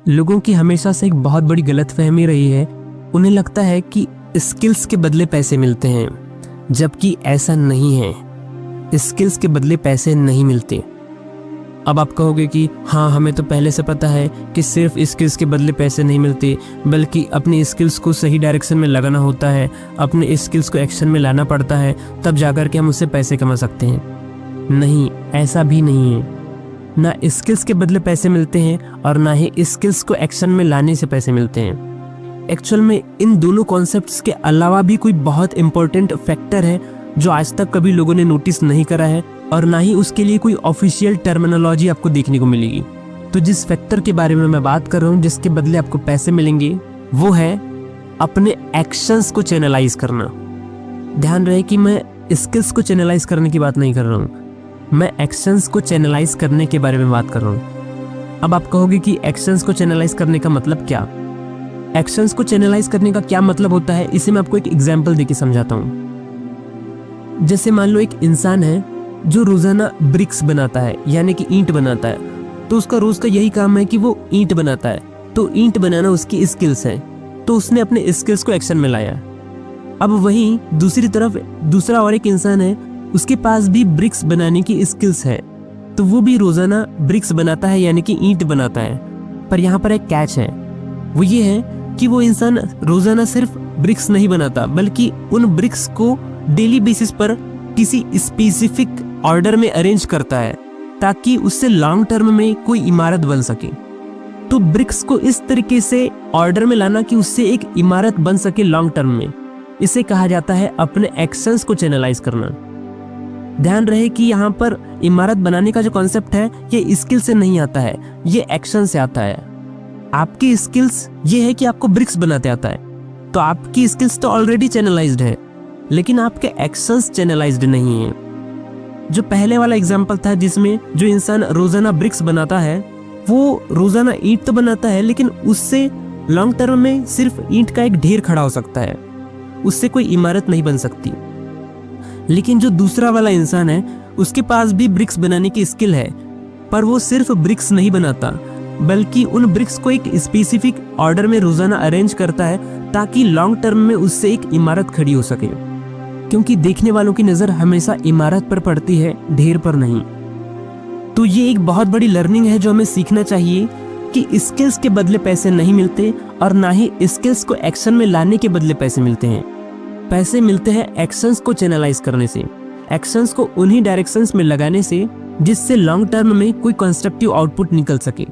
लोगों की हमेशा से एक बहुत बड़ी गलतफहमी रही है। उन्हें लगता है कि स्किल्स के बदले पैसे मिलते हैं, जबकि ऐसा नहीं है। स्किल्स के बदले पैसे नहीं मिलते। अब आप कहोगे कि हाँ, हमें तो पहले से पता है कि सिर्फ स्किल्स के बदले पैसे नहीं मिलते, बल्कि अपनी स्किल्स को सही डायरेक्शन में लगाना होता है, अपने स्किल्स को एक्शन में लाना पड़ता है, तब जाकर के हम उससे पैसे कमा सकते हैं। नहीं, ऐसा भी नहीं है। ना स्किल्स के बदले पैसे मिलते हैं और ना ही स्किल्स को एक्शन में लाने से पैसे मिलते हैं। एक्चुअल में इन दोनों कॉन्सेप्ट्स के अलावा भी कोई बहुत इंपॉर्टेंट फैक्टर है जो आज तक कभी लोगों ने नोटिस नहीं करा है, और ना ही उसके लिए कोई ऑफिशियल टर्मिनोलॉजी आपको देखने को मिलेगी। तो जिस फैक्टर के बारे में मैं बात कर रहा हूँ जिसके बदले आपको पैसे मिलेंगे, वो है अपने एक्शंस को चैनलाइज करना। ध्यान रहे कि मैं स्किल्स को चैनलाइज करने की बात नहीं कर रहा हूँ, मैं एक्शंस को चैनलाइज करने के बारे में बात कर रहा हूँ। अब आप कहोगे कि एक्शंस को चैनलाइज करने का मतलब क्या? एक्शंस को चैनलाइज करने का क्या मतलब होता है, इसे मैं आपको एक एग्जांपल देके समझाता हूँ। जैसे मान लो एक इंसान है जो रोजाना ब्रिक्स बनाता है, यानी कि ईंट बनाता है। तो उसका रोज का यही काम है कि वो ईंट बनाता है। तो ईंट बनाना उसकी स्किल्स है, तो उसने अपने स्किल्स को एक्शन में लाया। अब वहीं दूसरी तरफ दूसरा और एक इंसान है, उसके पास भी ब्रिक्स बनाने की स्किल्स है, तो वो भी रोजाना ब्रिक्स बनाता है, यानी कि ईंट बनाता है। पर यहाँ पर एक कैच है, वो ये है कि वो इंसान रोजाना सिर्फ ब्रिक्स नहीं बनाता, बल्कि उन ब्रिक्स को डेली बेसिस पर किसी स्पेसिफिक ऑर्डर में अरेंज करता है, ताकि उससे लॉन्ग टर्म में कोई इमारत बन सके। तो ब्रिक्स को इस तरीके से ऑर्डर में लाना कि उससे एक इमारत बन सके लॉन्ग टर्म में, इसे कहा जाता है अपने एक्शंस को चैनलाइज करना। ध्यान रहे कि यहाँ पर इमारत बनाने का जो कॉन्सेप्ट है ये स्किल से नहीं आता है, ये एक्शन से आता है। आपकी स्किल्स ये है कि आपको ब्रिक्स बनाते आता है, तो आपकी स्किल्स तो ऑलरेडी चैनलाइज्ड है, लेकिन आपके एक्शंस चैनलाइज्ड नहीं है। जो पहले वाला एग्जांपल था जिसमें जो इंसान रोजाना ब्रिक्स बनाता है, वो रोजाना ईंट तो बनाता है, लेकिन उससे लॉन्ग टर्म में सिर्फ ईंट का एक ढेर खड़ा हो सकता है, उससे कोई इमारत नहीं बन सकती। लेकिन जो दूसरा वाला इंसान है, उसके पास भी ब्रिक्स बनाने की स्किल है, पर वो सिर्फ ब्रिक्स नहीं बनाता, बल्कि उन ब्रिक्स को एक स्पेसिफिक ऑर्डर में रोजाना अरेंज करता है, ताकि लॉन्ग टर्म में उससे एक इमारत खड़ी हो सके। क्योंकि देखने वालों की नजर हमेशा इमारत पर पड़ती है, ढेर पर नहीं। तो ये एक बहुत बड़ी लर्निंग है जो हमें सीखना चाहिए कि स्किल्स के बदले पैसे नहीं मिलते, और ना ही स्किल्स को एक्शन में लाने के बदले पैसे मिलते हैं। पैसे मिलते हैं एक्शंस को चैनलाइज करने से, एक्शंस को उन्हीं डायरेक्शंस में लगाने से जिससे लॉन्ग टर्म में कोई कंस्ट्रक्टिव आउटपुट निकल सके।